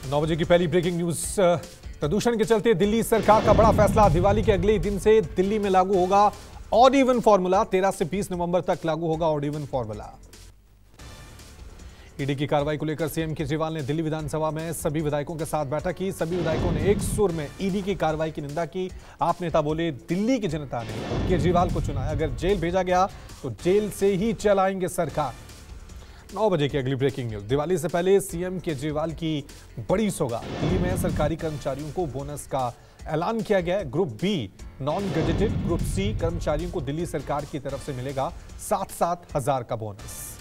9 बजे की पहली ब्रेकिंग न्यूज। प्रदूषण के चलते दिल्ली सरकार का बड़ा फैसला। दिवाली के अगले दिन से दिल्ली में लागू होगा ऑड इवन फॉर्मूला। 13 से 20 नवंबर तक लागू होगा ऑड इवन फॉर्मूला। ईडी की कार्रवाई को लेकर सीएम केजरीवाल ने दिल्ली विधानसभा में सभी विधायकों के साथ बैठक की। सभी विधायकों ने एक सुर में ईडी की कार्रवाई की निंदा की। आप नेता बोले, दिल्ली की जनता ने केजरीवाल को चुना है, अगर जेल भेजा गया तो जेल से ही चलाएंगे सरकार। 9 बजे की अगली ब्रेकिंग न्यूज। दिवाली से पहले सीएम केजरीवाल की बड़ी सौगात। दिल्ली में सरकारी कर्मचारियों को बोनस का ऐलान किया गया है। Group B non gazetted, group C कर्मचारियों को दिल्ली सरकार की तरफ से मिलेगा 7-7 हजार का बोनस।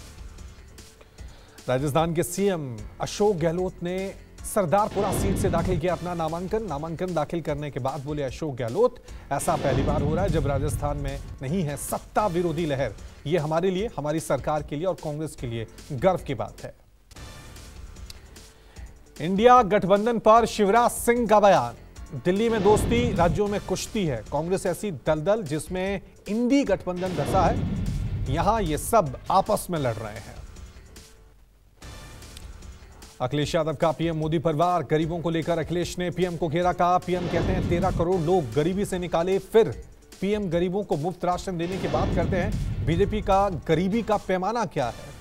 राजस्थान के सीएम अशोक गहलोत ने सरदारपुरा सीट से दाखिल किया अपना नामांकन दाखिल करने के बाद बोले अशोक गहलोत, ऐसा पहली बार हो रहा है जब राजस्थान में नहीं है सत्ता विरोधी लहर। ये हमारे लिए, हमारी सरकार के लिए और कांग्रेस के लिए गर्व की बात है। इंडिया गठबंधन पर शिवराज सिंह का बयान। दिल्ली में दोस्ती, राज्यों में कुश्ती है। कांग्रेस ऐसी दलदल जिसमें इंडी गठबंधन धंसा है, यहां ये सब आपस में लड़ रहे हैं। अखिलेश यादव का पीएम मोदी पर वार। गरीबों को लेकर अखिलेश ने पीएम को घेरा। कहा, पीएम कहते हैं 13 करोड़ लोग गरीबी से निकाले, फिर पीएम गरीबों को मुफ्त राशन देने की बात करते हैं। बीजेपी का गरीबी का पैमाना क्या है?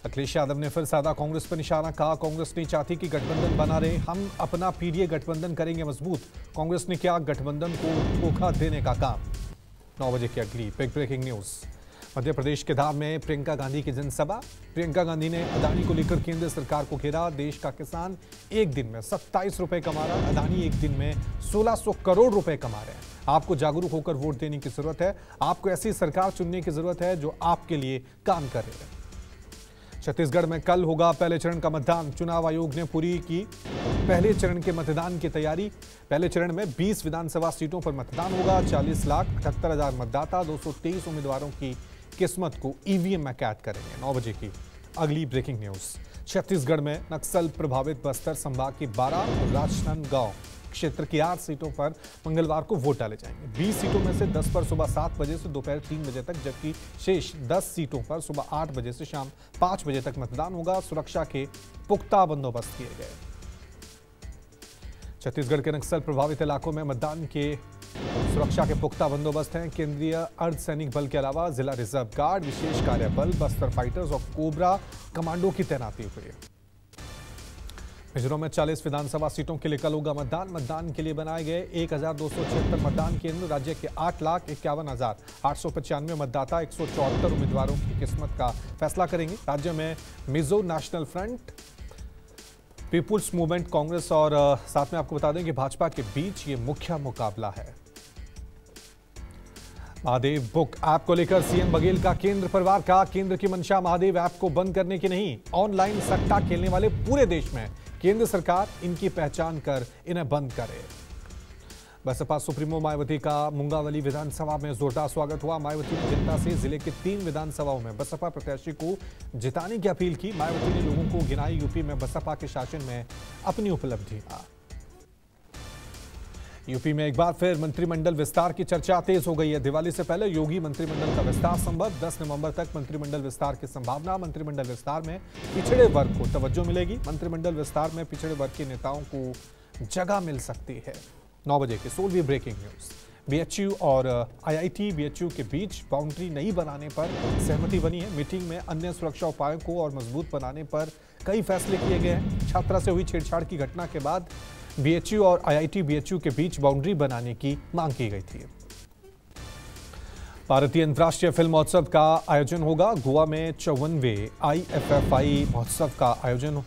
अखिलेश यादव ने फिर साधा कांग्रेस पर निशाना। कहा, कांग्रेस नहीं चाहती कि गठबंधन बना रहे, हम अपना पीडीए गठबंधन करेंगे मजबूत। कांग्रेस ने किया गठबंधन को धोखा देने का काम। 9 बजे की अगली big breaking news. Madhya Pradesh के धार में प्रियंका गांधी की जनसभा। प्रियंका गांधी ने अदानी को लेकर केंद्र सरकार को घेरा। देश का किसान एक दिन में 27 रुपए कमा रहा है, अदानी एक दिन में 1600 करोड़ रुपए कमा रहे हैं। आपको जागरूक होकर वोट देने की जरूरत है। आपको ऐसी सरकार चुनने की जरूरत है जो आपके लिए काम करे। छत्तीसगढ़ में कल होगा पहले चरण का मतदान। चुनाव आयोग ने पूरी की पहले चरण के मतदान की तैयारी। पहले चरण में 20 विधानसभा सीटों पर मतदान होगा। 40,78,000 मतदाता 223 उम्मीदवारों की किस्मत को ईवीएम में कैद करेंगे। 9 बजे की अगली ब्रेकिंग न्यूज। छत्तीसगढ़ में नक्सल प्रभावित बस्तर संभाग की 12 और राजनांदगांव क्षेत्र की 8 सीटों पर मंगलवार को वोट डाले जाएंगे। 20 सीटों में से 10 पर सुबह 7 बजे से दोपहर 3 बजे तक, जबकि शेष 10 सीटों पर सुबह 8 बजे से शाम 5 बजे तक मतदान होगा। सुरक्षा के पुख्ता बंदोबस्त किए गए। छत्तीसगढ़ के नक्सल प्रभावित इलाकों में मतदान के सुरक्षा के पुख्ता बंदोबस्त हैं। केंद्रीय अर्धसैनिक बल के अलावा जिला रिजर्व गार्ड, विशेष कार्य बल, बस्तर फाइटर्स और कोबरा कमांडो की तैनाती हुई है। मिजोरम में 40 विधानसभा सीटों के लिए कल होगा मतदान। मतदान के लिए बनाए गए 1276 मतदान केंद्र। राज्य के 8,51,895 मतदाता 174 उम्मीदवारों की किस्मत का फैसला करेंगे। राज्य में Mizo National Front, People's Movement, Congress और साथ में आपको बता दें कि भाजपा के बीच ये मुख्य मुकाबला है। महादेव बुक ऐप को लेकर सीएम बघेल का केंद्र पर वार। का केंद्र की मंशा महादेव ऐप को बंद करने की नहीं, ऑनलाइन सट्टा खेलने वाले पूरे देश में केंद्र सरकार इनकी पहचान कर इन्हें बंद करे। बसपा सुप्रीमो मायावती का मुंगावली विधानसभा में जोरदार स्वागत हुआ। मायावती ने जनता से जिले के 3 विधानसभाओं में बसपा प्रत्याशी को जिताने की अपील की। मायावती ने लोगों को गिनाई यूपी में बसपा के शासन में अपनी उपलब्धि। यूपी में एक बार फिर मंत्रिमंडल विस्तार की चर्चा तेज हो गई है। दिवाली से पहले योगी मंत्रिमंडल का विस्तार संभव। 10 नवंबर तक मंत्रिमंडल विस्तार की संभावना। मंत्रिमंडल विस्तार में पिछड़े वर्ग को तवज्जो मिलेगी। मंत्रिमंडल विस्तार में पिछड़े वर्ग के नेताओं को जगह मिल सकती है। 9 बजे की 16वीं ब्रेकिंग न्यूज। बीएचयू और आईआईटी बीएचयू के बीच बाउंड्री नहीं बनाने पर सहमति बनी है। मीटिंग में अन्य सुरक्षा उपायों को और मजबूत बनाने पर कई फैसले किए गए हैं। छात्रा से हुई छेड़छाड़ की घटना के बाद बीएचयू और आईआईटी बीएचयू के बीच बाउंड्री बनाने की मांग की गई थी। भारतीय अंतर्राष्ट्रीय फिल्म महोत्सव का आयोजन होगा। गोवा में 54वें IFFI महोत्सव का आयोजन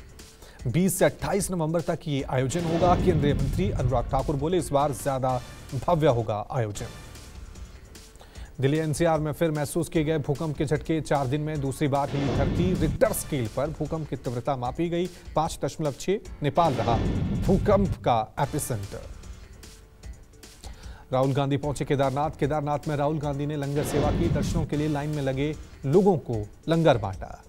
20 से 28 नवंबर तक ये आयोजन होगा। केंद्रीय मंत्री अनुराग ठाकुर बोले, इस बार ज्यादा भव्य होगा आयोजन। दिल्ली एनसीआर में फिर महसूस किए गए भूकंप के झटके। 4 दिन में दूसरी बार हिली धरती। रिक्टर स्केल पर भूकंप की तीव्रता मापी गई 5.6। नेपाल रहा भूकंप का एपिसेंटर। राहुल गांधी पहुंचे केदारनाथ में राहुल गांधी ने लंगर सेवा की। दर्शनों के लिए लाइन में लगे लोगों को लंगर बांटा।